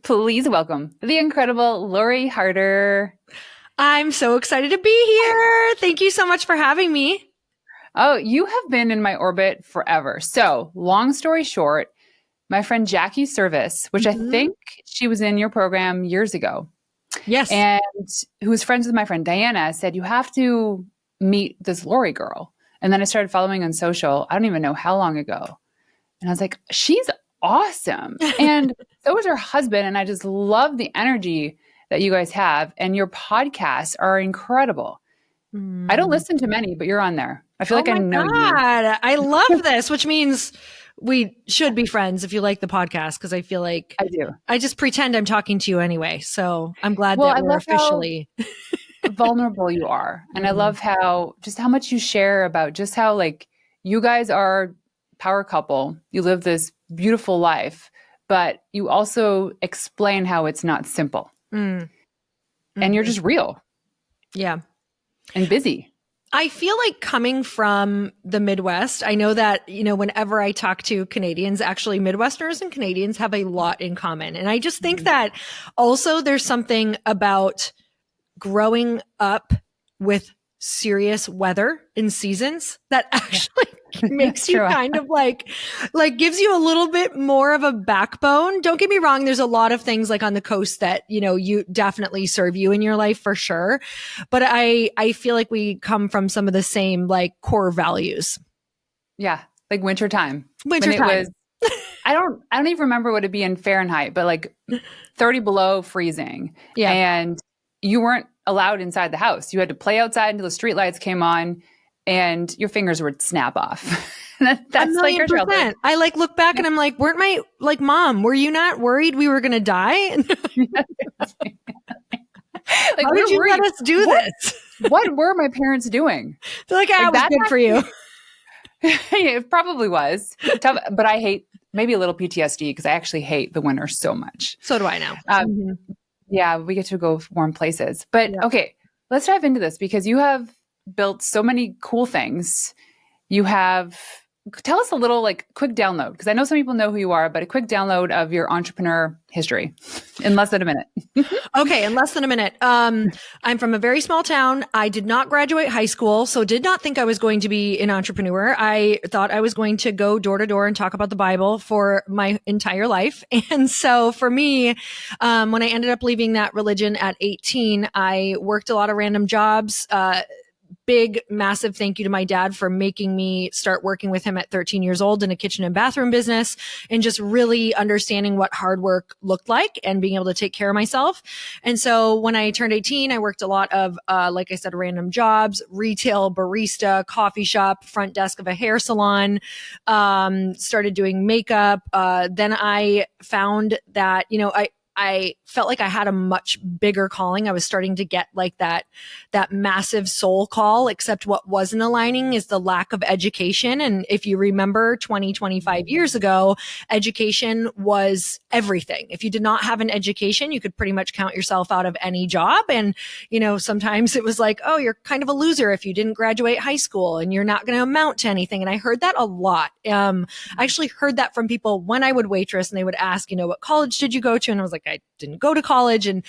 Please welcome the incredible Lori Harder. I'm so excited to be here. Thank you so much for having me. Oh, you have been in my orbit forever. So, long story short, my friend Jackie Service, which I think she was in your program years ago. Yes. And who was friends with my friend Diana, said, you have to meet this Lori girl. And then I started following on social. I don't even know how long ago. And I was like, she's awesome. And so was her husband. And I just love the energy that you guys have. And your podcasts are incredible. I don't listen to many, but you're on there. I feel like I know you. I love this, which means we should be friends if you like the podcast, because I feel like I do. I just pretend I'm talking to you anyway. So I'm glad that we're officially vulnerable you are. And I love how much you share about just how like you guys are power couple. You live this beautiful life, but you also explain how it's not simple. And you're just real. Yeah. And busy. I feel like coming from the Midwest, I know that, whenever I talk to Canadians, actually Midwesterners and Canadians have a lot in common. And I just think that also there's something about growing up with serious weather in seasons that actually makes you kind of like gives you a little bit more of a backbone. Don't get me wrong. There's a lot of things like on the coast that, you definitely serve you in your life for sure. But I feel like we come from some of the same like core values. Yeah. Like wintertime. Wintertime. I don't even remember what it'd be in Fahrenheit, but like 30 below freezing. Yeah. And you weren't allowed inside the house. You had to play outside until the streetlights came on and your fingers would snap off. That's like your childhood. I look back and I'm like, Mom, were you not worried we were going to die? How did you let us do this? What were my parents doing? They're like, it was good for you. It probably was tough, but I hate maybe a little PTSD because I actually hate the winter so much. So do I now. Yeah, we get to go warm places. But okay, let's dive into this because you have built so many cool things. Tell us a little quick download, because I know some people know who you are, but a quick download of your entrepreneur history in less than a minute. Okay, in less than a minute. I'm from a very small town. I did not graduate high school, so did not think I was going to be an entrepreneur. I thought I was going to go door to door and talk about the Bible for my entire life. And so for me, when I ended up leaving that religion at 18, I worked a lot of random jobs. Big, massive thank you to my dad for making me start working with him at 13 years old in a kitchen and bathroom business and just really understanding what hard work looked like and being able to take care of myself. And so when I turned 18, I worked a lot of, like I said, random jobs, retail, barista, coffee shop, front desk of a hair salon, started doing makeup. Then I found that, I felt like I had a much bigger calling. I was starting to get like that massive soul call, except what wasn't aligning is the lack of education. And if you remember 25 years ago, education was everything. If you did not have an education, you could pretty much count yourself out of any job. And, sometimes it was like, oh, you're kind of a loser if you didn't graduate high school and you're not going to amount to anything. And I heard that a lot. I actually heard that from people when I would waitress and they would ask, what college did you go to? And I was like, I didn't go to college. And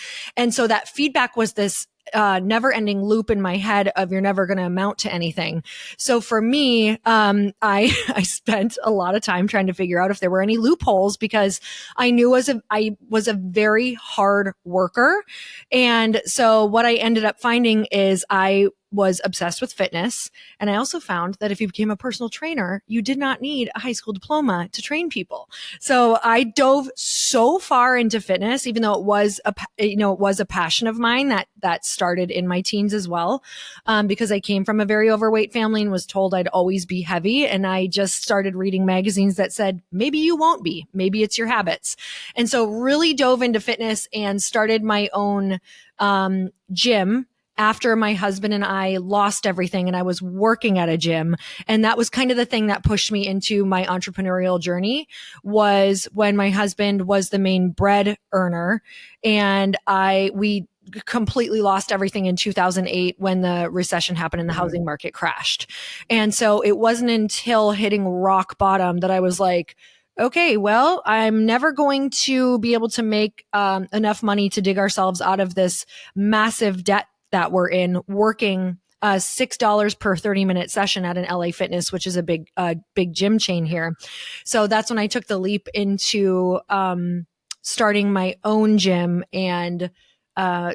so that feedback was this never ending loop in my head of you're never going to amount to anything. So for me, I spent a lot of time trying to figure out if there were any loopholes because I knew I was a very hard worker. And so what I ended up finding is I was obsessed with fitness. And I also found that if you became a personal trainer, you did not need a high school diploma to train people. So I dove so far into fitness, even though it was a passion of mine that started in my teens as well. Because I came from a very overweight family and was told I'd always be heavy. And I just started reading magazines that said, maybe you won't be, maybe it's your habits. And so really dove into fitness and started my own, gym after my husband and I lost everything and I was working at a gym. And that was kind of the thing that pushed me into my entrepreneurial journey, was when my husband was the main bread earner and we completely lost everything in 2008 when the recession happened and the housing market crashed. And so it wasn't until hitting rock bottom that I was like, okay, well, I'm never going to be able to make enough money to dig ourselves out of this massive debt that we're in working $6 per 30-minute session at an LA Fitness, which is a big gym chain here. So that's when I took the leap into starting my own gym and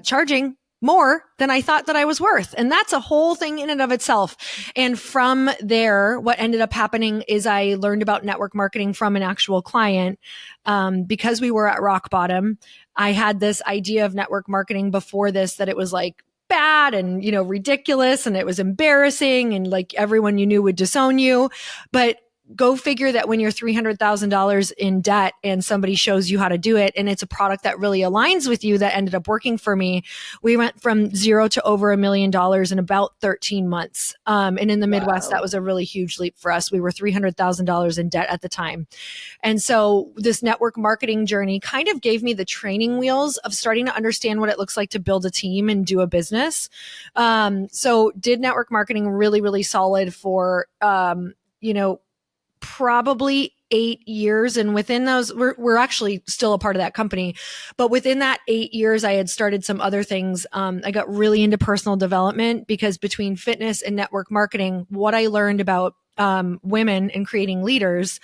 charging more than I thought that I was worth. And that's a whole thing in and of itself. And from there, what ended up happening is I learned about network marketing from an actual client. Because we were at rock bottom, I had this idea of network marketing before this, that it was like bad and, ridiculous, and it was embarrassing, and like everyone you knew would disown you. But go figure that when you're $300,000 in debt and somebody shows you how to do it, and it's a product that really aligns with you, that ended up working for me. We went from zero to over $1 million in about 13 months. And in the Midwest, that was a really huge leap for us. We were $300,000 in debt at the time. And so this network marketing journey kind of gave me the training wheels of starting to understand what it looks like to build a team and do a business. So did network marketing really, really solid for, probably 8 years. And within those, we're actually still a part of that company. But within that 8 years, I had started some other things. I got really into personal development, because between fitness and network marketing, what I learned about women and creating leaders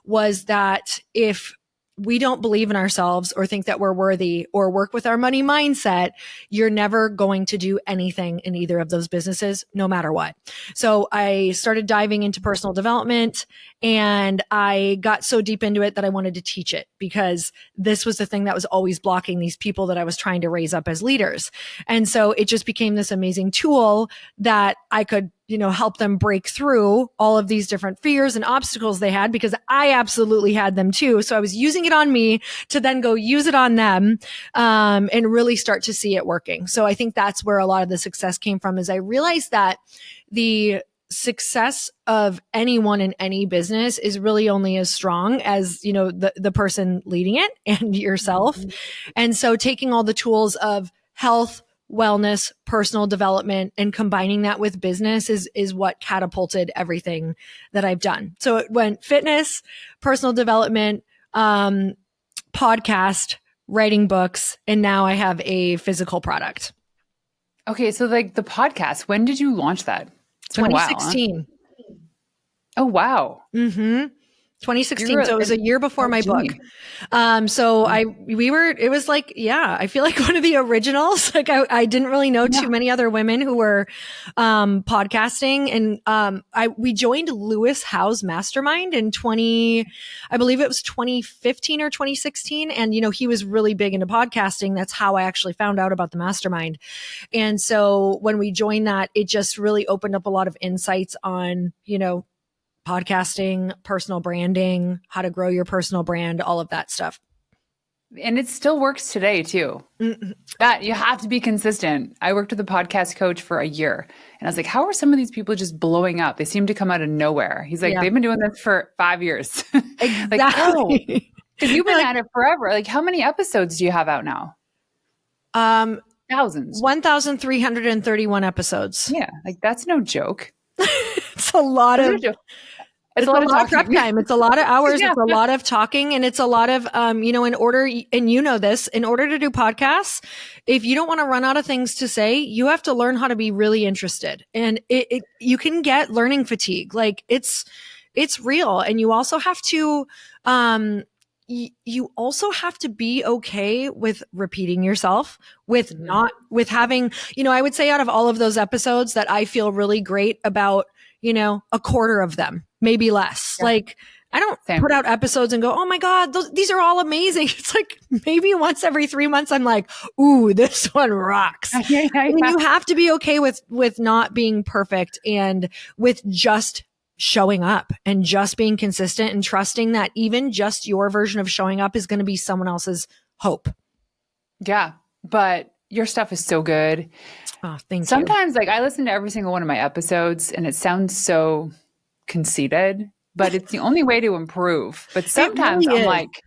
was that if we don't believe in ourselves or think that we're worthy or work with our money mindset, you're never going to do anything in either of those businesses, no matter what. So I started diving into personal development, and I got so deep into it that I wanted to teach it, because this was the thing that was always blocking these people that I was trying to raise up as leaders. And so it just became this amazing tool that I could help them break through all of these different fears and obstacles they had, because I absolutely had them too. So I was using it on me to then go use it on them, and really start to see it working. So I think that's where a lot of the success came from, is I realized that the success of anyone in any business is really only as strong as, the person leading it and yourself. Mm-hmm. And so taking all the tools of health, wellness, personal development, and combining that with business is what catapulted everything that I've done. So it went fitness, personal development, podcast, writing books, and now I have a physical product. Okay. So like the podcast, when did you launch that? It's 2016. While, huh? Oh, wow. Mm-hmm. 2016. So it was a year before my book. It was like, I feel like one of the originals. Like I didn't really know too many other women who were, podcasting. And, we joined Lewis Howe's mastermind in I believe it was 2015 or 2016. And, he was really big into podcasting. That's how I actually found out about the mastermind. And so when we joined that, it just really opened up a lot of insights on, podcasting, personal branding, how to grow your personal brand, all of that stuff. And it still works today too. Mm-hmm. That you have to be consistent. I worked with a podcast coach for a year, and I was like, how are some of these people just blowing up? They seem to come out of nowhere. He's like, they've been doing this for 5 years. Exactly. Like, because you've been at it forever. Like, how many episodes do you have out now? Thousands. 1,331 episodes. Yeah. Like, that's no joke. It's a lot of It's a lot of prep time. It's a lot of hours. It's a lot of talking, and it's a lot of, in order to do podcasts, if you don't want to run out of things to say, you have to learn how to be really interested, and you can get learning fatigue. Like it's real. And you also have to, be okay with repeating yourself, with with having, I would say out of all of those episodes that I feel really great about, a quarter of them, maybe less. Yeah. Like I don't put out episodes and go, oh my God, these are all amazing. It's like maybe once every 3 months, I'm like, ooh, this one rocks. Yeah. And you have to be okay with not being perfect, and with just showing up and just being consistent, and trusting that even just your version of showing up is going to be someone else's hope. Yeah. But your stuff is so good. Oh, thank you. Sometimes like I listen to every single one of my episodes and it sounds so conceited, but it's the only way to improve. But sometimes I'm like,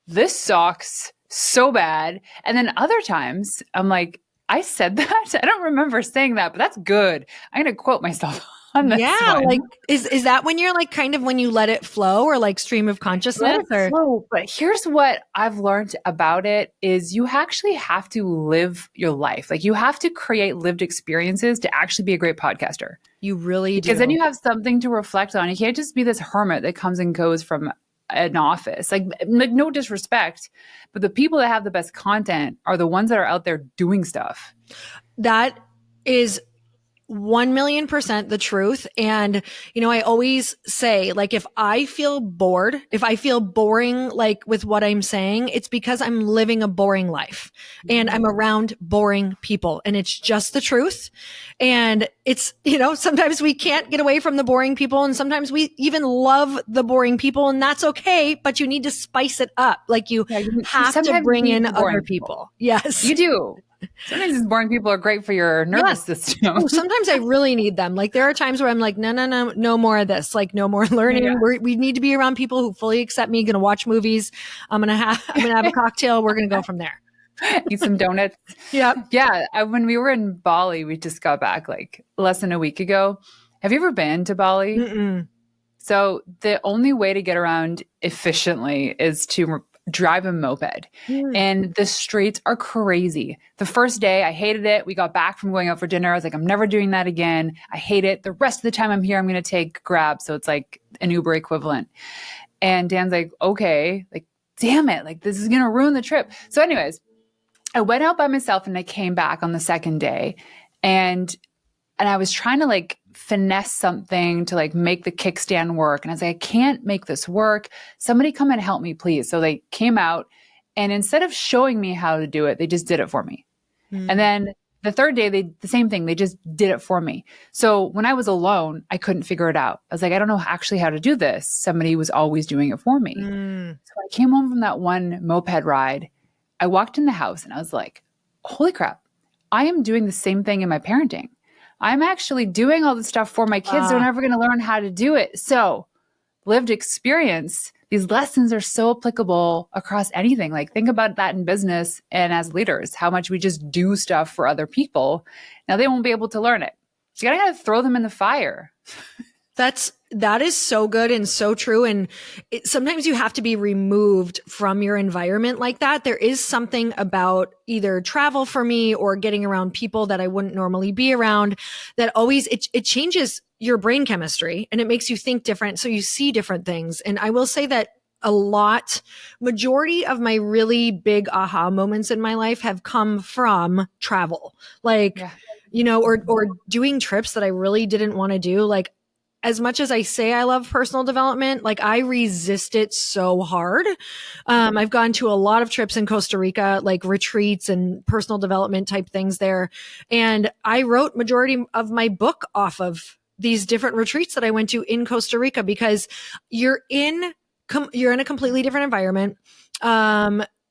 this sucks so bad. And then other times I'm like, I said that. I don't remember saying that, but that's good. I'm going to quote myself on this Yeah, one. like is that when you're like kind of when you let it flow or like stream of Let consciousness it or flow. But here's what I've learned about it is you actually have to live your life. Like you have to create lived experiences to actually be a great podcaster. you really Because then do? you have something to reflect on. You can't just be this hermit that comes and goes from an office. Like no disrespect, but the people that have the best content are the ones that are out there doing stuff. That is 1,000,000% the truth. And, I always say, like, if I feel bored, if I feel boring, like with what I'm saying, it's because I'm living a boring life and I'm around boring people and it's just the truth. And it's, sometimes we can't get away from the boring people and sometimes we even love the boring people and that's okay, but you need to spice it up. Like you Yeah, you have to sometimes bring need in the boring other people. people. Yes. You do. Sometimes these boring people are great for your nervous system. Oh, sometimes I really need them. Like there are times where I'm like, no, no, no, no more of this. Like no more learning. Yeah. We need to be around people who fully accept me. Going to watch movies. I'm gonna have a cocktail. We're gonna go from there. Eat some donuts. Yep. Yeah. When we were in Bali, we just got back like less than a week ago. Have you ever been to Bali? Mm-mm. So the only way to get around efficiently is to drive a moped. Mm. And the streets are crazy. The first day, I hated it. We got back from going out for dinner. I was like, I'm never doing that again. I hate it. The rest of the time I'm here, I'm going to take Grab. So it's like an Uber equivalent. And Dan's like, okay, like, damn it. Like, this is going to ruin the trip. So, anyways, I went out by myself and I came back on the second day. And I was trying to like finesse something to like make the kickstand work. And I was like, I can't make this work. Somebody come and help me, please. So they came out and instead of showing me how to do it, they just did it for me. Mm. And then the third day, the same thing. They just did it for me. So when I was alone, I couldn't figure it out. I was like, I don't know actually how to do this. Somebody was always doing it for me. Mm. So I came home from that one moped ride. I walked in the house and I was like, holy crap, I am doing the same thing in my parenting. I'm actually doing all this stuff for my kids. They're never going to learn how to do it. So lived experience, these lessons are so applicable across anything. Like think about that in business and as leaders, how much we just do stuff for other people. Now they won't be able to learn it. So you gotta throw them in the fire. That is so good and so true. And sometimes you have to be removed from your environment like that. There is something about either travel for me or getting around people that I wouldn't normally be around that always, it changes your brain chemistry and it makes you think different. So you see different things. And I will say that majority of my really big aha moments in my life have come from travel. Like, or doing trips that I really didn't want to do. Like, as much as I say I love personal development, like I resist it so hard. I've gone to a lot of trips in Costa Rica, like retreats and personal development type things there. And I wrote majority of my book off of these different retreats that I went to in Costa Rica because you're in a completely different environment.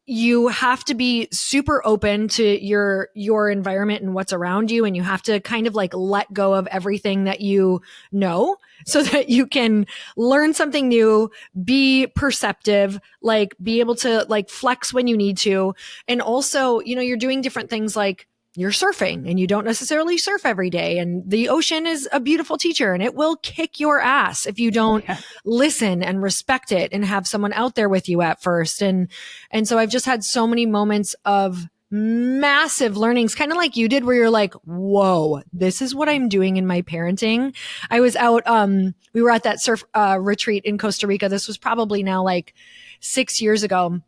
You have to be super open to your environment and what's around you. And you have to kind of like let go of everything that you know so that you can learn something new, be perceptive, like be able to like flex when you need to. And also, you're doing different things like you're surfing and you don't necessarily surf every day. And the ocean is a beautiful teacher and it will kick your ass if you don't listen and respect it and have someone out there with you at first. And so I've just had so many moments of massive learnings, kind of like you did, where you're like, whoa, this is what I'm doing in my parenting. I was out, we were at that surf retreat in Costa Rica. This was probably now like 6 years ago.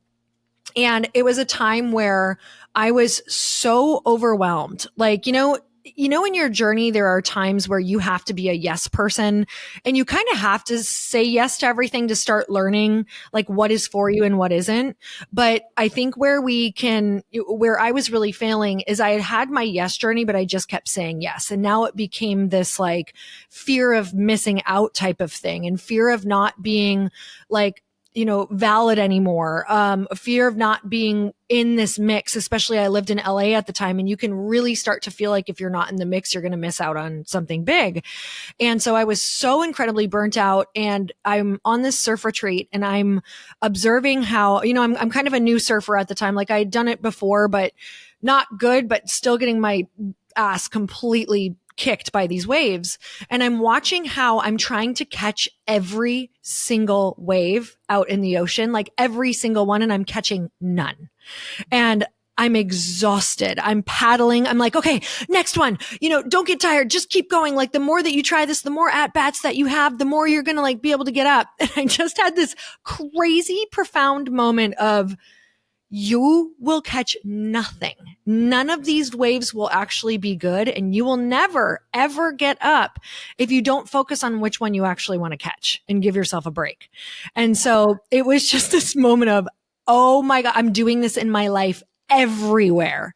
And it was a time where I was so overwhelmed. Like, in your journey, there are times where you have to be a yes person and you kind of have to say yes to everything to start learning like what is for you and what isn't. But I think where I was really failing is I had my yes journey, but I just kept saying yes. And now it became this like fear of missing out type of thing and fear of not being like, valid anymore. A fear of not being in this mix, especially I lived in LA at the time. And you can really start to feel like if you're not in the mix, you're going to miss out on something big. And so I was so incredibly burnt out and I'm on this surf retreat and I'm observing how, I'm kind of a new surfer at the time. Like I had done it before, but not good, but still getting my ass completely kicked by these waves. And I'm watching how I'm trying to catch every single wave out in the ocean, like every single one, and I'm catching none. And I'm exhausted. I'm paddling. I'm like, okay, next one, don't get tired. Just keep going. Like the more that you try this, the more at bats that you have, the more you're going to like be able to get up. And I just had this crazy profound moment of, you will catch nothing. None of these waves will actually be good. And you will never, ever get up if you don't focus on which one you actually want to catch and give yourself a break. And so it was just this moment of, oh my God, I'm doing this in my life everywhere.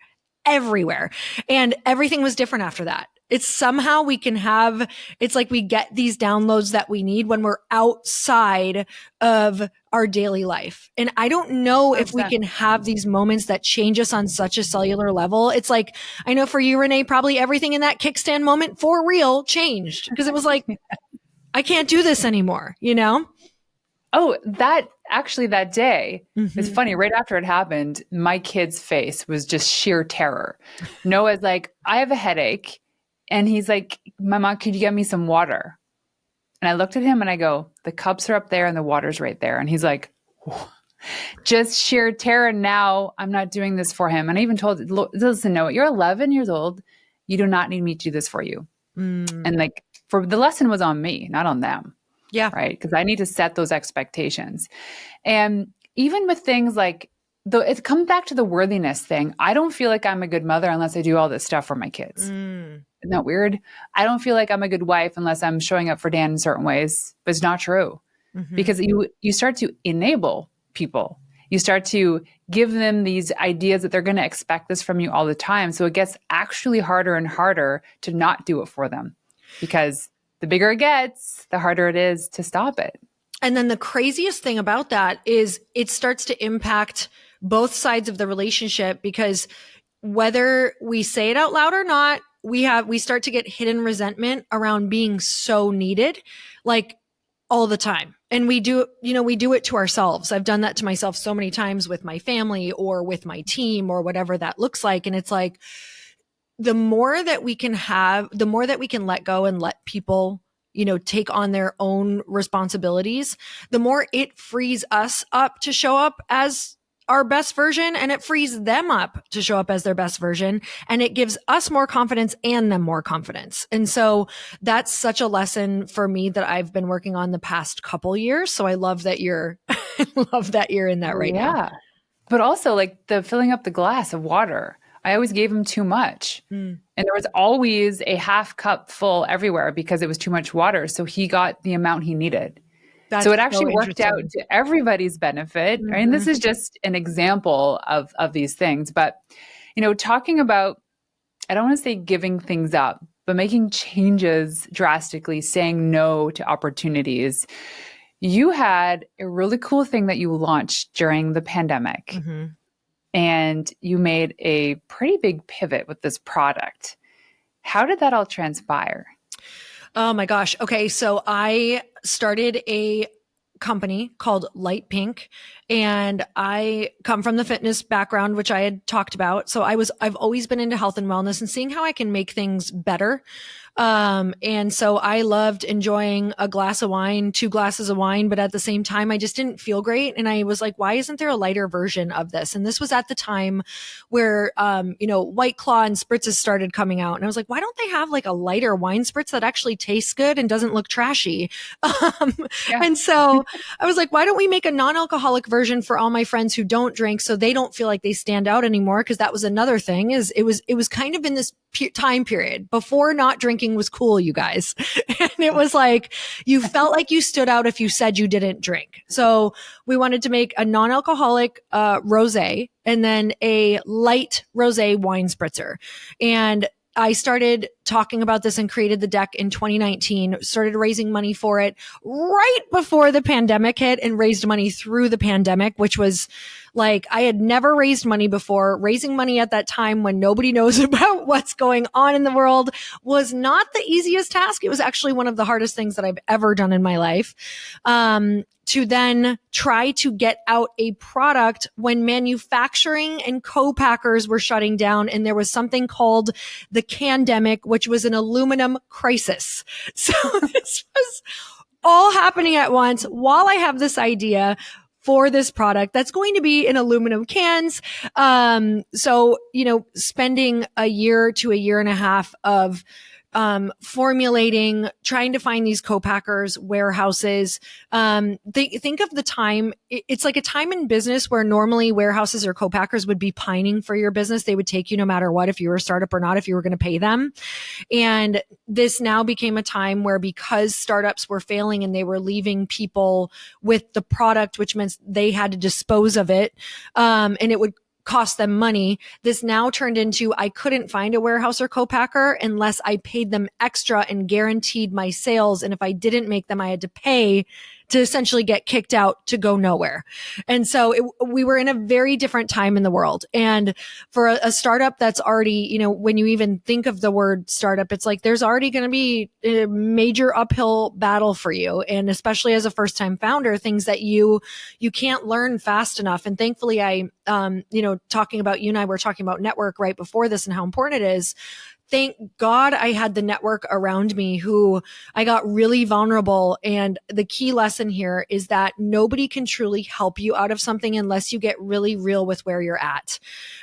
And everything was different after that. It's somehow it's like we get these downloads that we need when we're outside of our daily life. And I don't know if we can have these moments that change us on such a cellular level. It's like, I know for you, Renee, probably everything in that kickstand moment for real changed because it was like, I can't do this anymore, Oh, that day, it's funny. Right after it happened, my kid's face was just sheer terror. Noah's like, I have a headache. And he's like, Mama, could you get me some water? And I looked at him and I go, the cups are up there and the water's right there. And he's like, just sheer terror. Now I'm not doing this for him. And I even told, listen, Noah, you're 11 years old. You do not need me to do this for you. And like, the lesson was on me, not on them. Yeah. Right. Because I need to set those expectations. And even with things like, it comes back to the worthiness thing. I don't feel like I'm a good mother unless I do all this stuff for my kids. Isn't that weird? I don't feel like I'm a good wife unless I'm showing up for Dan in certain ways, but it's not true because you start to enable people. You start to give them these ideas that they're going to expect this from you all the time. So it gets actually harder and harder to not do it for them because the bigger it gets, the harder it is to stop it. And then the craziest thing about that is it starts to impact both sides of the relationship because whether we say it out loud or not, we start to get hidden resentment around being so needed, like all the time. And we do it to ourselves. I've done that to myself so many times with my family or with my team or whatever that looks like. And it's like, the more that we can let go and let people, take on their own responsibilities, the more it frees us up to show up as our best version and it frees them up to show up as their best version. And it gives us more confidence and them more confidence. And so that's such a lesson for me that I've been working on the past couple years. So I love that you're in that right now. Yeah. But also like the filling up the glass of water. I always gave him too much. And there was always a half cup full everywhere because it was too much water. So he got the amount he needed. So it actually worked out to everybody's benefit. Right? And this is just an example of these things. But, talking about, I don't want to say giving things up, but making changes drastically, saying no to opportunities. You had a really cool thing that you launched during the pandemic. And you made a pretty big pivot with this product. How did that all transpire? Oh my gosh. Okay. So I started a company called Light Pink and I come from the fitness background, which I had talked about. So I've always been into health and wellness and seeing how I can make things better. And so I loved enjoying a glass of wine, 2 glasses of wine, but at the same time, I just didn't feel great. And I was like, why isn't there a lighter version of this? And this was at the time where, White Claw and spritzes started coming out. And I was like, why don't they have like a lighter wine spritz that actually tastes good and doesn't look trashy? And so I was like, why don't we make a non-alcoholic version for all my friends who don't drink so they don't feel like they stand out anymore? Cause that was another thing is it was kind of in this time period before not drinking was cool, you guys. And it was like, you felt like you stood out if you said you didn't drink. So we wanted to make a non-alcoholic rosé and then a light rosé wine spritzer. And I started talking about this and created the deck in 2019, started raising money for it right before the pandemic hit and raised money through the pandemic, which was like, I had never raised money before. Raising money at that time when nobody knows about what's going on in the world was not the easiest task. It was actually one of the hardest things that I've ever done in my life. to then try to get out a product when manufacturing and co-packers were shutting down, and there was something called the candemic, which was an aluminum crisis. So this was all happening at once while I have this idea for this product that's going to be in aluminum cans. So, spending a year to a year and a half of formulating, trying to find these co-packers, warehouses. Think of the time. It's like a time in business where normally warehouses or co-packers would be pining for your business. They would take you no matter what, if you were a startup or not, if you were going to pay them. And this now became a time where, because startups were failing and they were leaving people with the product, which meant they had to dispose of it, and it would cost them money. This now turned into, I couldn't find a warehouse or co-packer unless I paid them extra and guaranteed my sales. And if I didn't make them, I had to pay to essentially get kicked out to go nowhere. And so we were in a very different time in the world. And for a startup that's already, when you even think of the word startup, it's like there's already going to be a major uphill battle for you. And especially as a first time founder, things that you can't learn fast enough. And thankfully talking about, you and I were talking about network right before this and how important it is. Thank God I had the network around me who I got really vulnerable. And the key lesson here is that nobody can truly help you out of something unless you get really real with where you're at.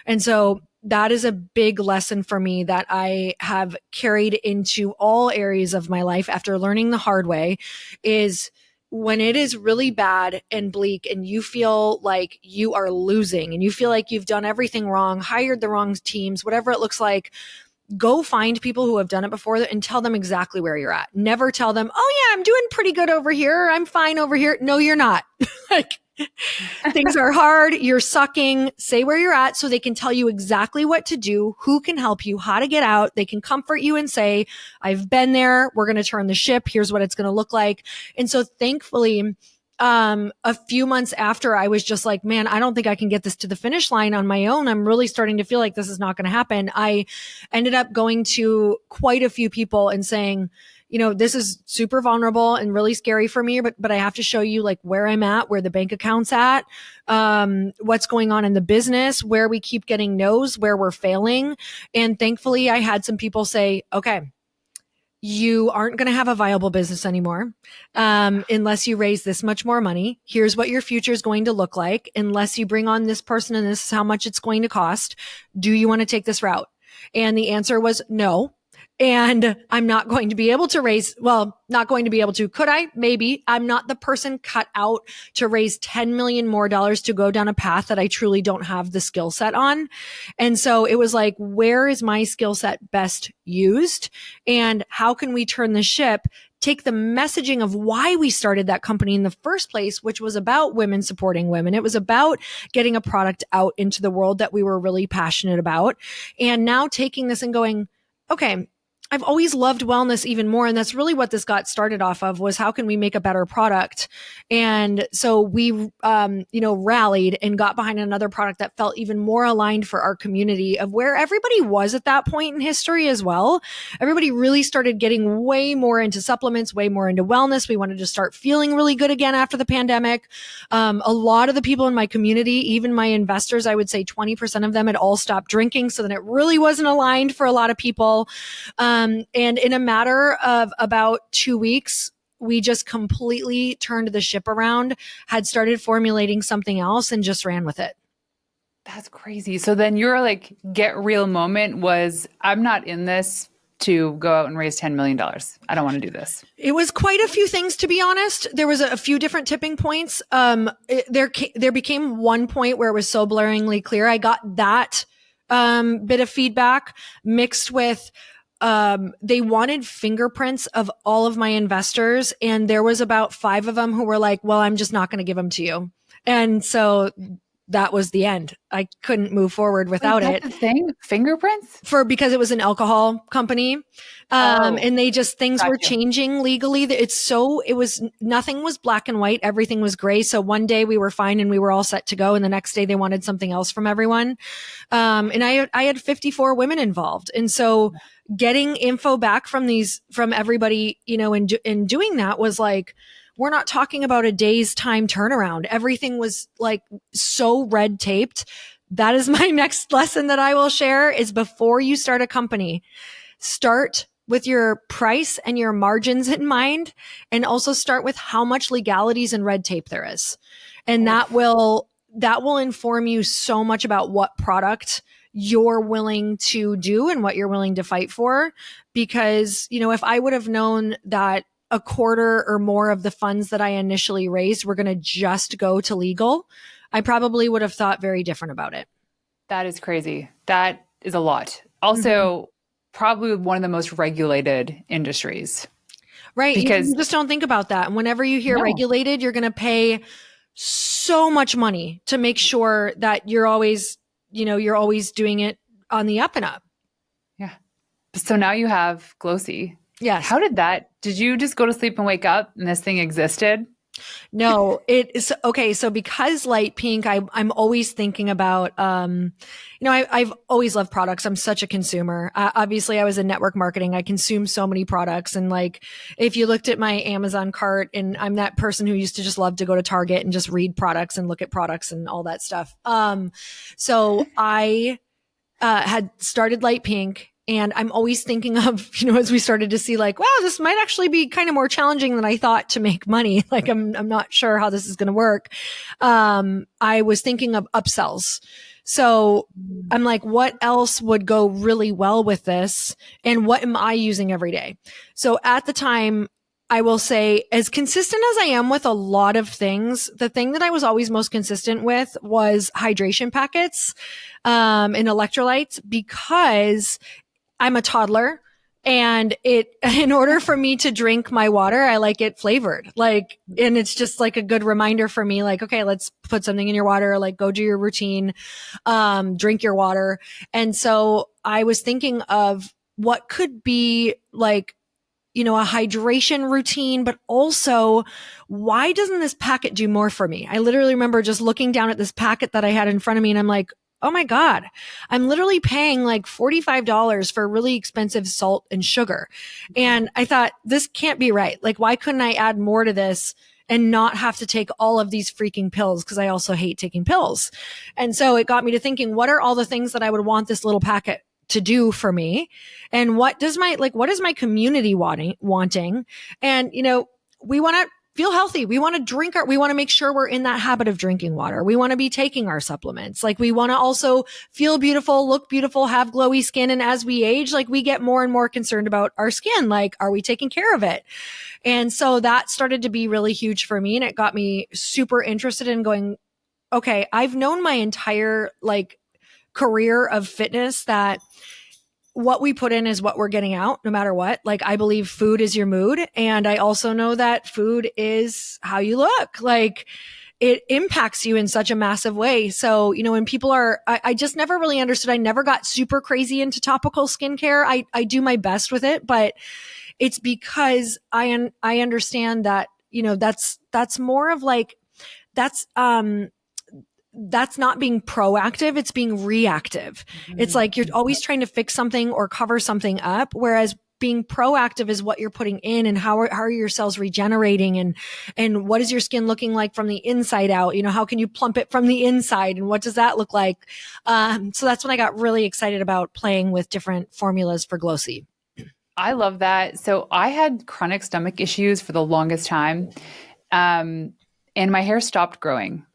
And so that is a big lesson for me that I have carried into all areas of my life after learning the hard way, is when it is really bad and bleak and you feel like you are losing and you feel like you've done everything wrong, hired the wrong teams, whatever it looks like, go find people who have done it before and tell them exactly where you're at. Never tell them, oh yeah, I'm doing pretty good over here. I'm fine over here. No, you're not. Like, things are hard. You're sucking. Say where you're at so they can tell you exactly what to do, who can help you, how to get out. They can comfort you and say, I've been there. We're going to turn the ship. Here's what it's going to look like. And so thankfully, a few months after, I was just like, man, I don't think I can get this to the finish line on my own. I'm really starting to feel like this is not going to happen. I ended up going to quite a few people and saying, this is super vulnerable and really scary for me, but I have to show you like where I'm at, where the bank account's at, what's going on in the business, where we keep getting no's, where we're failing. And thankfully I had some people say, okay, you aren't going to have a viable business anymore unless you raise this much more money. Here's what your future is going to look like unless you bring on this person, and this is how much it's going to cost. Do you want to take this route? And the answer was no. And I'm not going to be able to not going to be able to. Could I? Maybe. I'm not the person cut out to raise $10 million more to go down a path that I truly don't have the skill set on. And so it was like, where is my skill set best used? And how can we turn the ship, take the messaging of why we started that company in the first place, which was about women supporting women. It was about getting a product out into the world that we were really passionate about. And now taking this and going, okay, I've always loved wellness even more. And that's really what this got started off of, was how can we make a better product? And so we, rallied and got behind another product that felt even more aligned for our community of where everybody was at that point in history as well. Everybody really started getting way more into supplements, way more into wellness. We wanted to start feeling really good again after the pandemic. A lot of the people in my community, even my investors, I would say 20% of them had all stopped drinking. So then it really wasn't aligned for a lot of people. And in a matter of about 2 weeks, we just completely turned the ship around, had started formulating something else, and just ran with it. That's crazy. So then your like get real moment was, I'm not in this to go out and raise $10 million. I don't want to do this. It was quite a few things, to be honest. There was a few different tipping points. There became one point where it was so blaringly clear. I got that bit of feedback mixed with they wanted fingerprints of all of my investors. And there was about 5 of them who were like, well, I'm just not going to give them to you. And so that was the end. I couldn't move forward without it. The thing? Fingerprints? Because it was an alcohol company. And they just, things were changing legally. Nothing was black and white. Everything was gray. So one day we were fine and we were all set to go. And the next day they wanted something else from everyone. And I had 54 women involved. And so getting info back from everybody, in doing that was like, we're not talking about a day's time turnaround. Everything was like so red taped. That is my next lesson that I will share is before you start a company, start with your price and your margins in mind, and also start with how much legalities and red tape there is. And that will inform you so much about what product you're willing to do and what you're willing to fight for. Because, if I would have known that a quarter or more of the funds that I initially raised were going to just go to legal, I probably would have thought very different about it. That is crazy. That is a lot. Also, probably one of the most regulated industries. Right. Because you just don't think about that. And whenever you hear no. regulated, you're going to pay so much money to make sure that you're always doing it on the up and up. Yeah. So now you have Glossy. Yes. How did you just go to sleep and wake up and this thing existed? No, it is okay. So because light pink, I'm always thinking about, I've always loved products. I'm such a consumer. Obviously I was in network marketing. I consume so many products. And like, if you looked at my Amazon cart, and I'm that person who used to just love to go to Target and just read products and look at products and all that stuff. So I, had started light pink. And I'm always thinking of, as we started to see like, wow, this might actually be kind of more challenging than I thought to make money. Like, I'm not sure how this is going to work. I was thinking of upsells. So I'm like, what else would go really well with this? And what am I using every day? So at the time, I will say, as consistent as I am with a lot of things, the thing that I was always most consistent with was hydration packets, and electrolytes, because I'm a toddler, and in order for me to drink my water, I like it flavored. Like, and it's just like a good reminder for me, like, okay, let's put something in your water, like go do your routine, drink your water. And so I was thinking of what could be like, a hydration routine, but also why doesn't this packet do more for me? I literally remember just looking down at this packet that I had in front of me, and I'm like, oh my God, I'm literally paying like $45 for really expensive salt and sugar. And I thought, this can't be right. Like, why couldn't I add more to this and not have to take all of these freaking pills? Because I also hate taking pills. And so it got me to thinking, what are all the things that I would want this little packet to do for me? And what is my community wanting? And, we want to feel healthy. We want to make sure we're in that habit of drinking water. We want to be taking our supplements. Like, we want to also feel beautiful, look beautiful, have glowy skin. And as we age, like, we get more and more concerned about our skin. Like, are we taking care of it? And so that started to be really huge for me. And it got me super interested in going, okay, I've known my entire career of fitness that what we put in is what we're getting out, no matter what. Like, I believe food is your mood. And I also know that food is how you look. Like, it impacts you in such a massive way. So, when people I just never really understood. I never got super crazy into topical skincare. I do my best with it, but it's because I understand that, that's more of like, that's not being proactive. It's being reactive. It's like you're always trying to fix something or cover something up. Whereas being proactive is what you're putting in, and how are your cells regenerating, and what is your skin looking like from the inside out? How can you plump it from the inside, and what does that look like? So that's when I got really excited about playing with different formulas for Glossy. I love that. So I had chronic stomach issues for the longest time. And my hair stopped growing,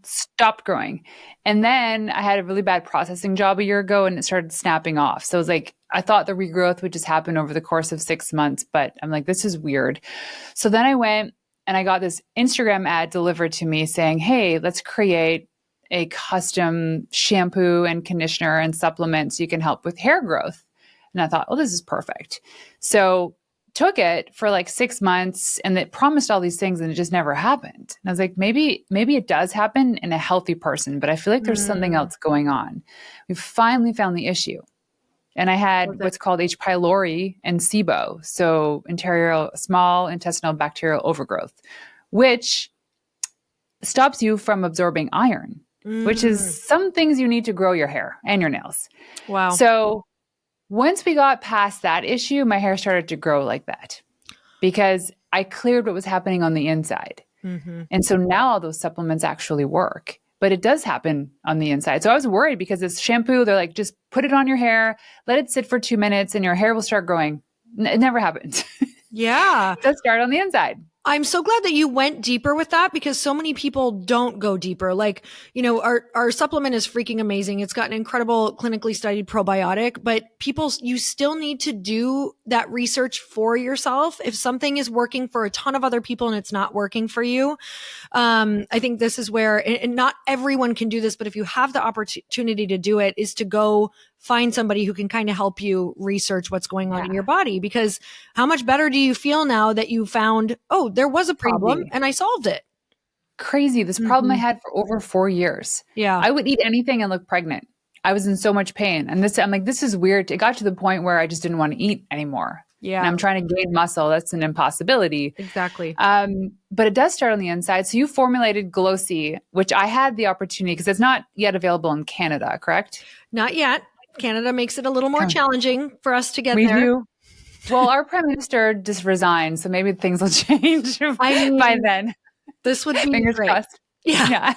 stopped growing. And then I had a really bad processing job a year ago, and it started snapping off. So it was like, I thought the regrowth would just happen over the course of 6 months, but I'm like, this is weird. So then I went and I got this Instagram ad delivered to me saying, hey, let's create a custom shampoo and conditioner and supplements so you can help with hair growth. And I thought, oh, this is perfect. So took it for like 6 months, and it promised all these things, and it just never happened. And I was like, maybe it does happen in a healthy person, but I feel like there's something else going on. We finally found the issue. And I had what's called H. pylori and SIBO, so small intestinal bacterial overgrowth, which stops you from absorbing iron, which is some things you need to grow your hair and your nails. Wow. So once we got past that issue, my hair started to grow like that. because I cleared what was happening on the inside. Mm-hmm. And so now all those supplements actually work, but it does happen on the inside. So I was worried because this shampoo, they're like, just put it on your hair, let it sit for 2 minutes and your hair will start growing. It never happened. Yeah. It does start on the inside. I'm so glad that you went deeper with that because so many people don't go deeper. Like, our supplement is freaking amazing. It's got an incredible clinically studied probiotic, but you still need to do that research for yourself. If something is working for a ton of other people and it's not working for you, I think this is where, and not everyone can do this, but if you have the opportunity to do it, is to go find somebody who can kind of help you research what's going on in your body. Because how much better do you feel now that you found, oh, there was a problem and I solved it? Crazy. This problem I had for over 4 years. Yeah. I would eat anything and look pregnant. I was in so much pain. And I'm like, this is weird. It got to the point where I just didn't want to eat anymore. Yeah. And I'm trying to gain muscle. That's an impossibility. Exactly. But it does start on the inside. So you formulated Glossy, which I had the opportunity because it's not yet available in Canada, correct? Not yet. Canada makes it a little more challenging for us to get there. We do. Well, our prime minister just resigned, so maybe things will change by then. This would be Fingers great. crossed. Yeah.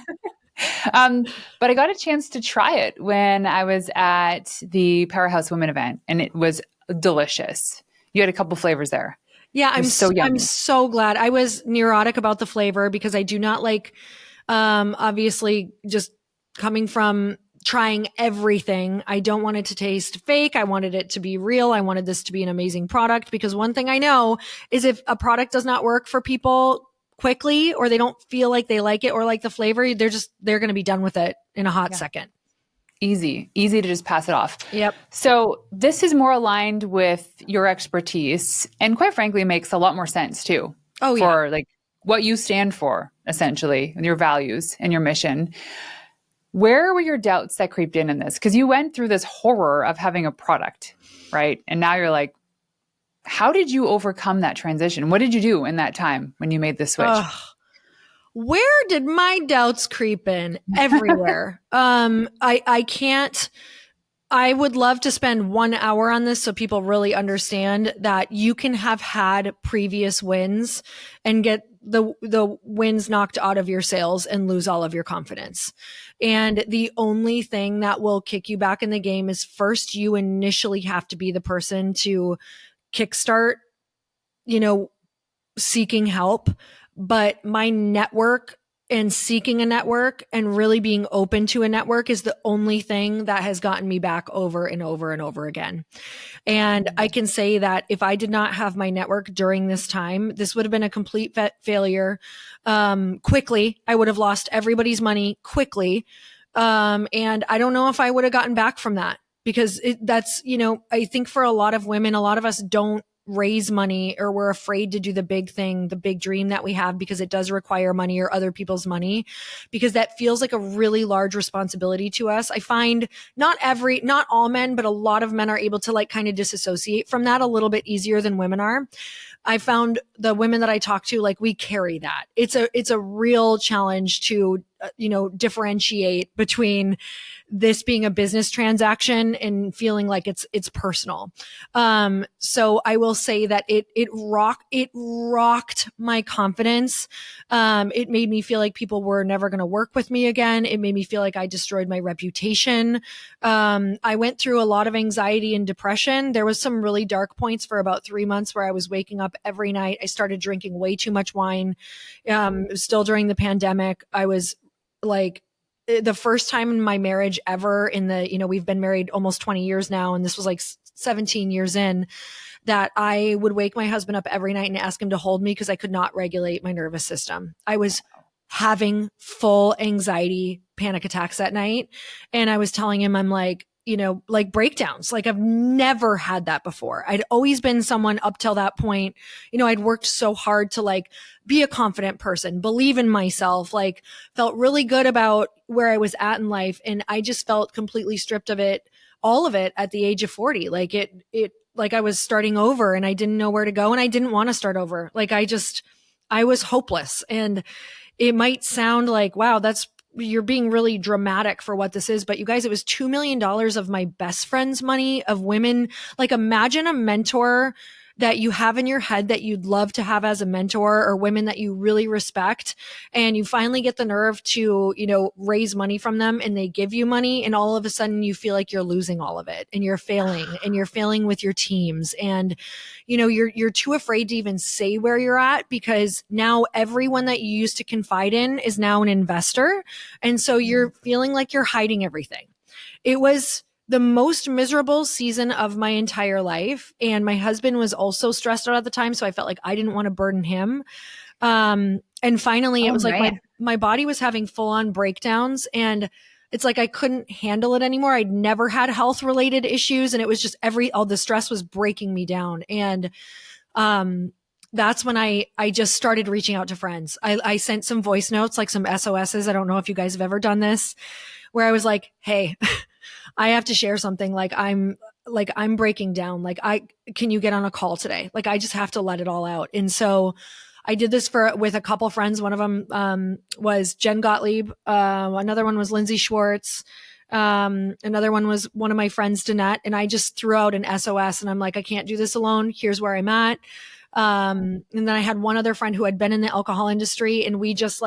But I got a chance to try it when I was at the Powerhouse Women event, and it was delicious. You had a couple flavors there. Yeah, I'm so glad. I was neurotic about the flavor because I do not like, obviously, just coming from trying everything. I don't want it to taste fake. I wanted it to be real. I wanted this to be an amazing product because one thing I know is if a product does not work for people quickly or they don't feel like they like it or like the flavor, they're going to be done with it in a hot second. Easy to just pass it off. Yep. So this is more aligned with your expertise and quite frankly makes a lot more sense too. Oh yeah. For like what you stand for essentially and your values and your mission. Where were your doubts that creeped in this? Because you went through this horror of having a product, right? And now you're like, how did you overcome that transition? What did you do in that time when you made the switch? Where did my doubts creep in? Everywhere. I can't. I would love to spend 1 hour on this so people really understand that you can have had previous wins and get the wins knocked out of your sails and lose all of your confidence. And the only thing that will kick you back in the game is first you initially have to be the person to kickstart, seeking help. But my network and seeking a network and really being open to a network is the only thing that has gotten me back over and over and over again. And I can say that if I did not have my network during this time, this would have been a complete failure. Quickly, I would have lost everybody's money quickly. And I don't know if I would have gotten back from that because that's, I think for a lot of women, a lot of us don't raise money or we're afraid to do the big thing, the big dream that we have because it does require money or other people's money because that feels like a really large responsibility to us. I find not all men, but a lot of men are able to like kind of disassociate from that a little bit easier than women are. I found the women that I talk to, like we carry that. It's a real challenge to, differentiate between this being a business transaction and feeling like it's personal. So I will say that it rocked my confidence. It made me feel like people were never going to work with me again. It made me feel like I destroyed my reputation. I went through a lot of anxiety and depression. There was some really dark points for about 3 months where I was waking up every night. I started drinking way too much wine. Still during the pandemic, I was like the first time in my marriage ever we've been married almost 20 years now. And this was like 17 years in that I would wake my husband up every night and ask him to hold me because I could not regulate my nervous system. I was having full anxiety, panic attacks at night. And I was telling him, I'm like, like breakdowns. Like I've never had that before. I'd always been someone up till that point. I'd worked so hard to like be a confident person, believe in myself, like felt really good about where I was at in life. And I just felt completely stripped of it, all of it at the age of 40. Like like I was starting over and I didn't know where to go and I didn't want to start over. Like I was hopeless. And it might sound like, wow, you're being really dramatic for what this is. But you guys, it was $2 million of my best friend's money of women. Like imagine a mentor that you have in your head that you'd love to have as a mentor, or women that you really respect, and you finally get the nerve to, raise money from them, and they give you money, and all of a sudden you feel like you're losing all of it, and you're failing with your teams, and you're too afraid to even say where you're at, because now everyone that you used to confide in is now an investor, and so you're feeling like you're hiding everything. It was the most miserable season of my entire life. And my husband was also stressed out at the time. So I felt like I didn't want to burden him. And finally it Oh was like man. my body was having full on breakdowns, and it's like I couldn't handle it anymore. I'd never had health related issues. And it was just all the stress was breaking me down. And, that's when I just started reaching out to friends. I sent some voice notes, like some SOSs. I don't know if you guys have ever done this, where I was like, hey, I have to share something. I'm breaking down. Can you get on a call today? I just have to let it all out. And so I did this with a couple friends. One of them, was Jen Gottlieb. Another one was Lindsay Schwartz. Another one was one of my friends, Danette. And I just threw out an SOS, and I'm like, I can't do this alone. Here's where I'm at. And then I had one other friend who had been in the alcohol industry, and we just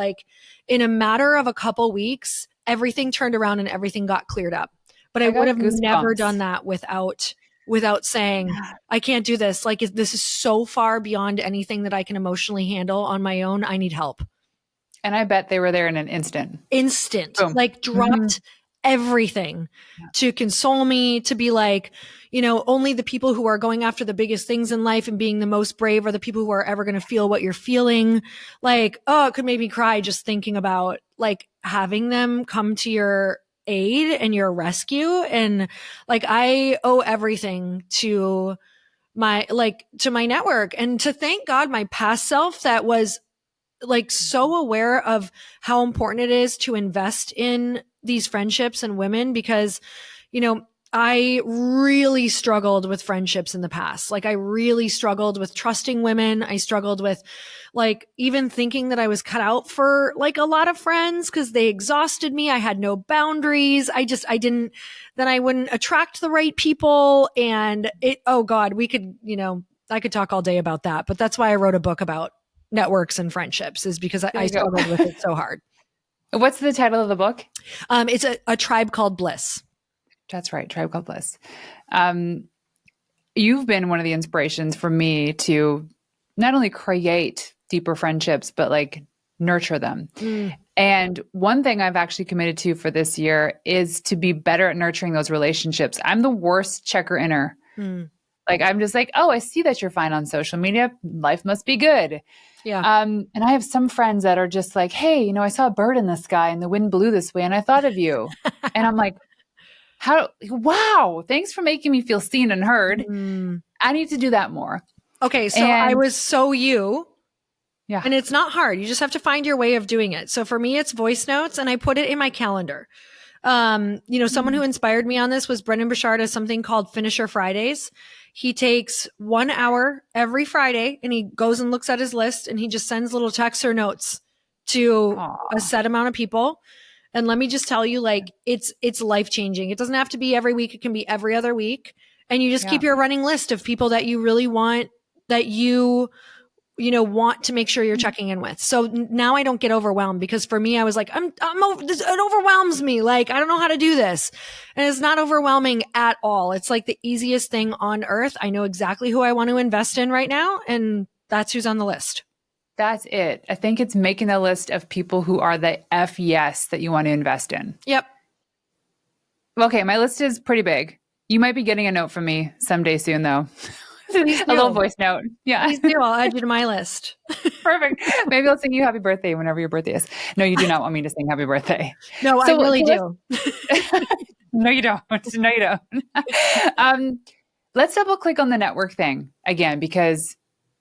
in a matter of a couple weeks, everything turned around and everything got cleared up. But I would have never done that without saying, I can't do this. This is so far beyond anything that I can emotionally handle on my own. I need help. And I bet they were there in an instant. Boom. Dropped everything to console me, to be only the people who are going after the biggest things in life and being the most brave are the people who are ever going to feel what you're feeling. It could make me cry just thinking about having them come to your aid and your rescue. And I owe everything to my network, and to thank God, my past self that was so aware of how important it is to invest in these friendships and women, because, I really struggled with friendships in the past. I really struggled with trusting women. I struggled with even thinking that I was cut out for a lot of friends, because they exhausted me. I had no boundaries. I wouldn't attract the right people. And oh God, I could talk all day about that, but that's why I wrote a book about networks and friendships, is because I struggled with it so hard. What's the title of the book? It's a Tribe Called Bliss. That's right. Tribe Called Bliss. You've been one of the inspirations for me to not only create deeper friendships, but nurture them. And one thing I've actually committed to for this year is to be better at nurturing those relationships. I'm the worst checker-inner. I'm just oh, I see that you're fine on social media. Life must be good. Yeah. And I have some friends that are just hey, I saw a bird in the sky and the wind blew this way and I thought of you. And I'm like, wow, thanks for making me feel seen and heard. I need to do that more. Okay. So I was you. Yeah. And it's not hard. You just have to find your way of doing it. So for me, it's voice notes, and I put it in my calendar. Someone who inspired me on this was Brendan Burchard, has something called Finisher Fridays. He takes 1 hour every Friday and he goes and looks at his list, and he just sends little texts or notes to a set amount of people. And let me just tell you, it's life-changing. It doesn't have to be every week. It can be every other week. And you just keep your running list of people that you really want, that you want to make sure you're checking in with. So now I don't get overwhelmed, because for me, I was it overwhelms me. I don't know how to do this. And it's not overwhelming at all. It's the easiest thing on earth. I know exactly who I want to invest in right now, and that's who's on the list. That's it. I think it's making a list of people who are the F yes that you want to invest in. Yep. Okay, my list is pretty big. You might be getting a note from me someday soon, though. A little voice note. Yeah. Please do. I'll add you to my list. Perfect. Maybe I'll sing you happy birthday whenever your birthday is. No, you do not want me to sing happy birthday. No, I really do. No, you don't. No, you don't. Let's double click on the network thing again, because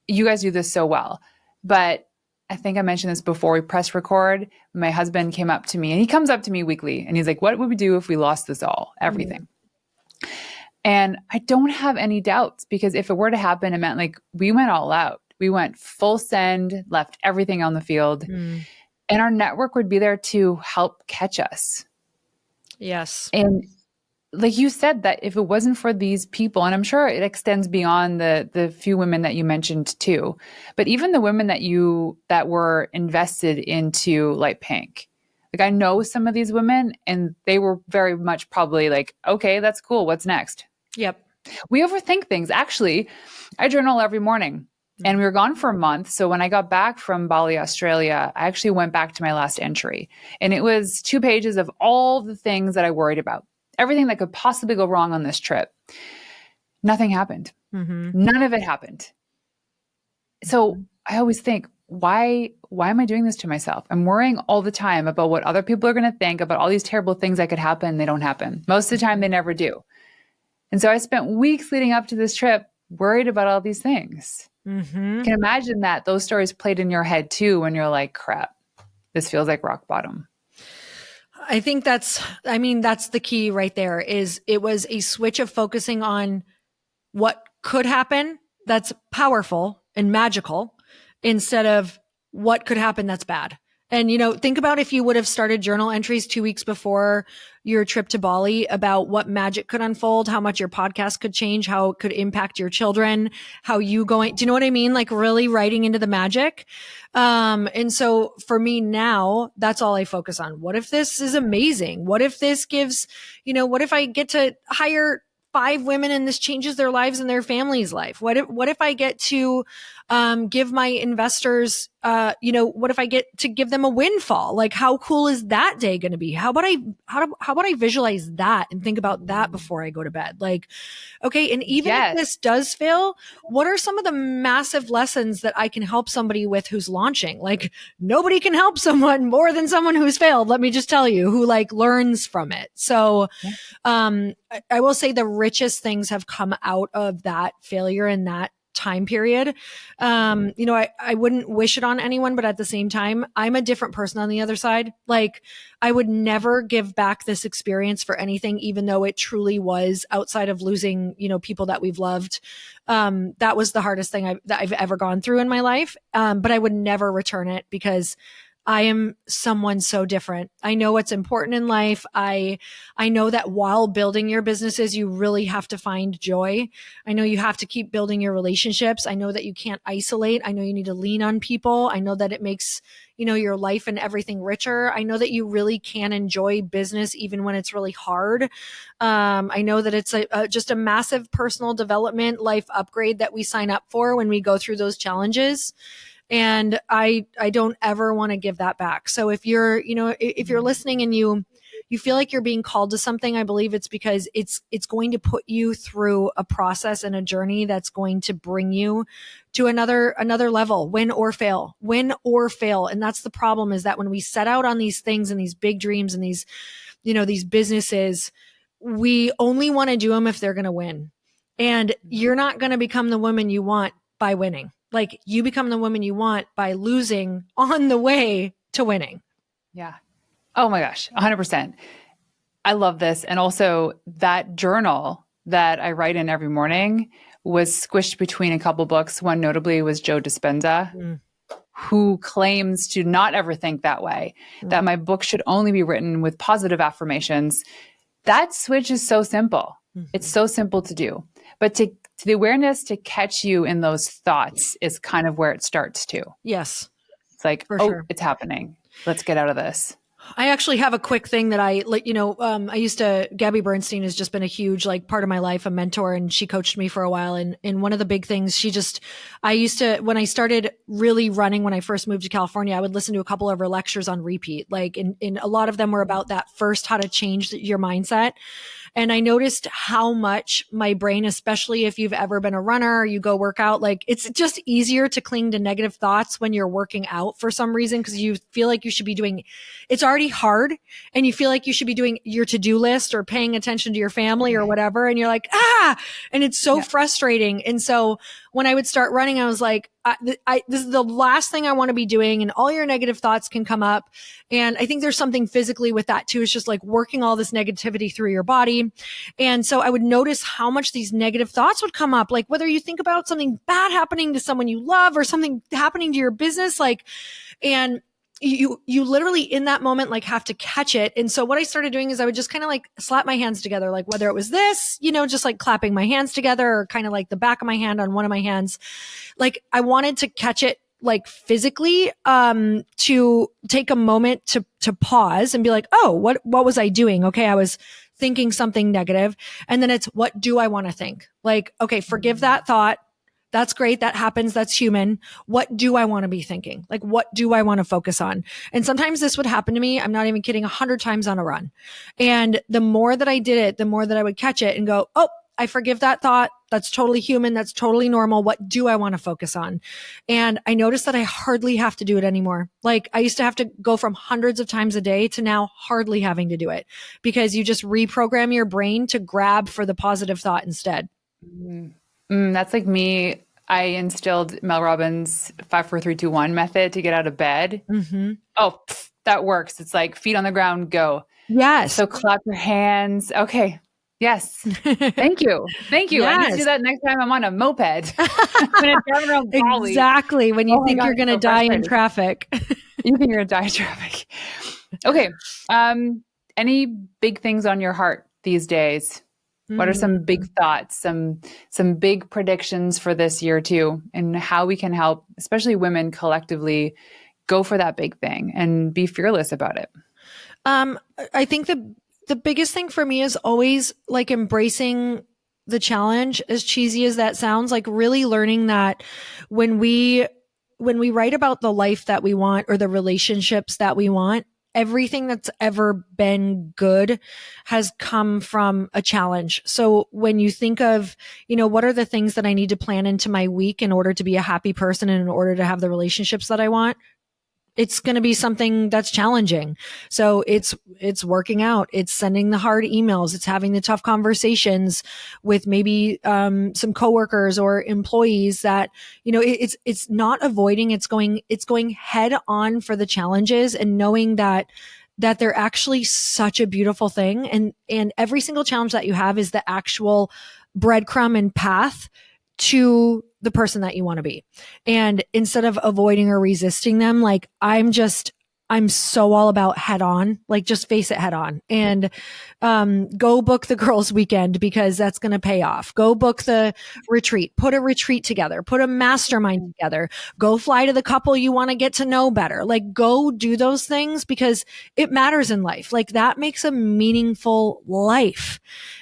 you guys do this so well. But I think I mentioned this before we pressed record. My husband came up to me, and he comes up to me weekly, and he's like, what would we do if we lost this all, everything? And I don't have any doubts, because if it were to happen, it meant we went all out. We went full send, left everything on the field, and our network would be there to help catch us. Yes. And like you said, that if it wasn't for these people, and I'm sure it extends beyond the few women that you mentioned too, but even the women that were invested into Light Pink. Like I know some of these women and they were very much probably like, okay, that's cool. What's next? Yep. We overthink things. Actually, I journal every morning. And we were gone for a month. So when I got back from Bali, Australia, I actually went back to my last entry. And it was 2 pages of all the things that I worried about, everything that could possibly go wrong on this trip. Nothing happened. Mm-hmm. None of it happened. So I always think, why am I doing this to myself? I'm worrying all the time about what other people are going to think, about all these terrible things that could happen. They don't happen. Most of the time, they never do. And so I spent weeks leading up to this trip worried about all these things. Mm-hmm. You can imagine that those stories played in your head too when you're like, crap, this feels like rock bottom. I think that's the key right there. Is it was a switch of focusing on what could happen that's powerful and magical instead of what could happen that's bad. And, think about if you would have started journal entries 2 weeks before your trip to Bali about what magic could unfold, how much your podcast could change, how it could impact your children, how you going, do you know what I mean? Like really writing into the magic. And so for me now, that's all I focus on. What if this is amazing? What if this gives, what if I get to hire 5 women and this changes their lives and their family's life? What if I get to give my investors, what if I get to give them a windfall? Like, how cool is that day going to be? How about I visualize that and think about that before I go to bed? Like, okay. And even if this does fail, what are some of the massive lessons that I can help somebody with who's launching? Like, nobody can help someone more than someone who's failed. Let me just tell you, who like learns from it. So, I will say the richest things have come out of that failure in that time period. I wouldn't wish it on anyone, but at the same time, I'm a different person on the other side. Like, I would never give back this experience for anything, even though it truly was, outside of losing, people that we've loved. That was the hardest thing that I've ever gone through in my life. But I would never return it because I am someone so different. I know what's important in life. I know that while building your businesses, you really have to find joy. I know you have to keep building your relationships. I know that you can't isolate. I know you need to lean on people. I know that it makes, your life and everything richer. I know that you really can enjoy business even when it's really hard. I know that it's just a massive personal development, life upgrade that we sign up for when we go through those challenges. And I don't ever want to give that back. So if you're listening and you feel like you're being called to something, I believe it's because it's going to put you through a process and a journey that's going to bring you to another level, win or fail. And that's the problem, is that when we set out on these things and these big dreams and these businesses, we only want to do them if they're going to win. And you're not going to become the woman you want by winning. Like, you become the woman you want by losing on the way to winning. Yeah. Oh my gosh, 100%. I love this. And also that journal that I write in every morning was squished between a couple books. One notably was Joe Dispenza, who claims to not ever think that way, that my book should only be written with positive affirmations. That switch is so simple. It's so simple to do. But to the awareness to catch you in those thoughts is kind of where it starts too. Yes. It's like, sure. It's happening. Let's get out of this. I actually have a quick thing that Gabby Bernstein has just been a huge part of my life, a mentor, and she coached me for a while. And one of the big things when I started really running, when I first moved to California, I would listen to a couple of her lectures on repeat. And a lot of them were about that first, how to change your mindset. And I noticed how much my brain, especially if you've ever been a runner, you go work out, it's just easier to cling to negative thoughts when you're working out for some reason, because you feel like you should be doing, it's already hard, and you feel like you should be doing your to-do list or paying attention to your family or whatever. And you're like, and it's so frustrating. And so when I would start running, I was like, this is the last thing I want to be doing. And all your negative thoughts can come up. And I think there's something physically with that too. It's just working all this negativity through your body. And so I would notice how much these negative thoughts would come up, whether you think about something bad happening to someone you love or something happening to your business, and you literally in that moment like have to catch it. And so what I started doing is I would just kind of like slap my hands together, like whether it was this, just like clapping my hands together or kind of like the back of my hand on one of my hands. Like I wanted to catch it like physically, to take a moment to pause and be like, oh, what was I doing? Okay. I was thinking something negative. And then it's, what do I want to think? Like, okay, forgive that thought. That's great. That happens. That's human. What do I want to be thinking? Like, what do I want to focus on? And sometimes this would happen to me. I'm not even kidding, 100 times on a run. And the more that I did it, the more that I would catch it and go, oh, I forgive that thought. That's totally human. That's totally normal. What do I want to focus on? And I noticed that I hardly have to do it anymore. Like I used to have to go from hundreds of times a day to now hardly having to do it because you just reprogram your brain to grab for the positive thought instead. That's like me. I instilled Mel Robbins' 5, 4, 3, 2, 1 method to get out of bed. Mm-hmm. Oh, that works. It's like feet on the ground, go. Yes. So clap your hands. Okay. Yes. Thank you. Thank you. I need to do that next time I'm on a moped. Exactly. When you think you're going to die in traffic. You think you're going to die in traffic. Okay. Any big things on your heart these days? What are some big thoughts, some big predictions for this year too, and how we can help, especially women collectively, go for that big thing and be fearless about it? I think the biggest thing for me is always like embracing the challenge, as cheesy as that sounds, like really learning that when we write about the life that we want or the relationships that we want, everything that's ever been good has come from a challenge. So when you think of, what are the things that I need to plan into my week in order to be a happy person and in order to have the relationships that I want, it's going to be something that's challenging. So it's working out. It's sending the hard emails. It's having the tough conversations with maybe, some coworkers or employees that, it's not avoiding, it's going head on for the challenges and knowing that they're actually such a beautiful thing. And every single challenge that you have is the actual breadcrumb and path to the person that you want to be. And instead of avoiding or resisting them, like I'm so all about head on, like just face it head on and, go book the girls weekend because that's going to pay off. Go book the retreat, put a retreat together, put a mastermind together, go fly to the couple you want to get to know better. Like go do those things because it matters in life. Like that makes a meaningful life.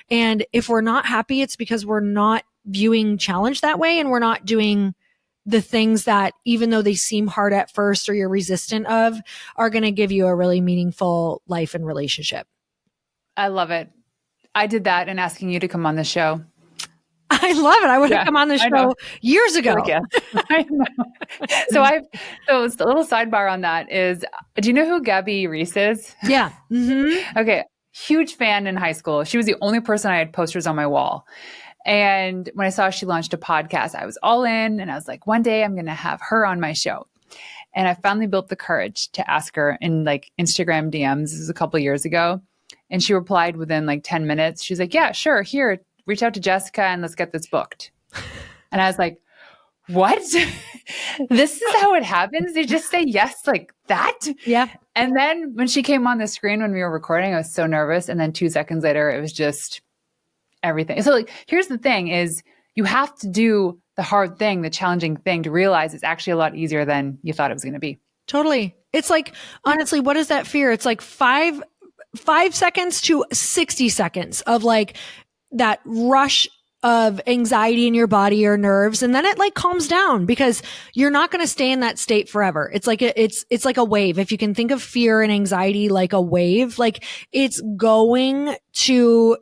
And if we're not happy, it's because we're not viewing challenge that way and we're not doing the things that, even though they seem hard at first or you're resistant of, are going to give you a really meaningful life and relationship. I love it. I did that in asking you to come on the show. I love it. I would have come on the show years ago. I know. So a little sidebar on that is, do you know who Gabby Reese is? Yeah. Mm-hmm. Okay. Huge fan in high school. She was the only person I had posters on my wall. And when I saw she launched a podcast, I was all in and I was like, one day I'm going to have her on my show. And I finally built the courage to ask her in like Instagram DMs. This was a couple of years ago. And she replied within like 10 minutes. She's like, yeah, sure. Here, reach out to Jessica and let's get this booked. And I was like, what? This is how it happens? You just say yes like that? Yeah. And then when she came on the screen when we were recording, I was so nervous. And then 2 seconds later, it was just everything. So like, here's the thing is you have to do the hard thing, the challenging thing to realize it's actually a lot easier than you thought it was going to be. Totally. It's like, honestly, what is that fear? It's like 5 seconds to 60 seconds of like that rush of anxiety in your body or nerves. And then it like calms down because you're not going to stay in that state forever. It's like, it's like a wave. If you can think of fear and anxiety like a wave, like it's going to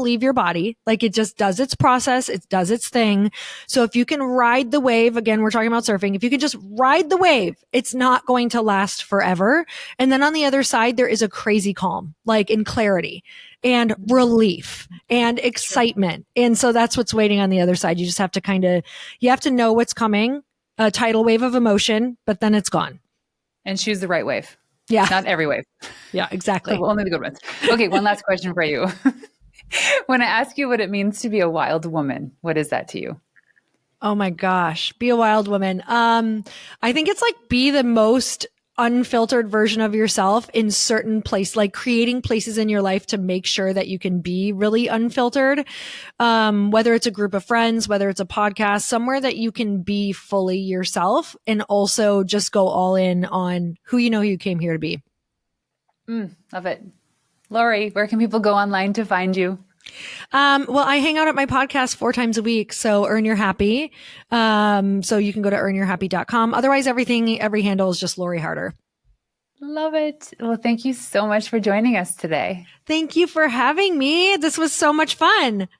leave your body. Like it just does its process. It does its thing. So if you can ride the wave, again, we're talking about surfing. If you can just ride the wave, it's not going to last forever. And then on the other side, there is a crazy calm, like in clarity and relief and excitement. And so that's what's waiting on the other side. You just have to you have to know what's coming, a tidal wave of emotion, but then it's gone. And choose the right wave. Yeah. Not every wave. Yeah, exactly. So only the good ones. Okay, one last question for you. When I ask you what it means to be a wild woman, what is that to you? Oh my gosh, be a wild woman. I think it's like be the most unfiltered version of yourself in certain place, like creating places in your life to make sure that you can be really unfiltered. Whether it's a group of friends, whether it's a podcast, somewhere that you can be fully yourself and also just go all in on who you know you came here to be. Love it. Lori, where can people go online to find you? Well, I hang out at my podcast 4 times a week. So Earn Your Happy. So you can go to earnyourhappy.com. Otherwise, every handle is just Lori Harder. Love it. Well, thank you so much for joining us today. Thank you for having me. This was so much fun.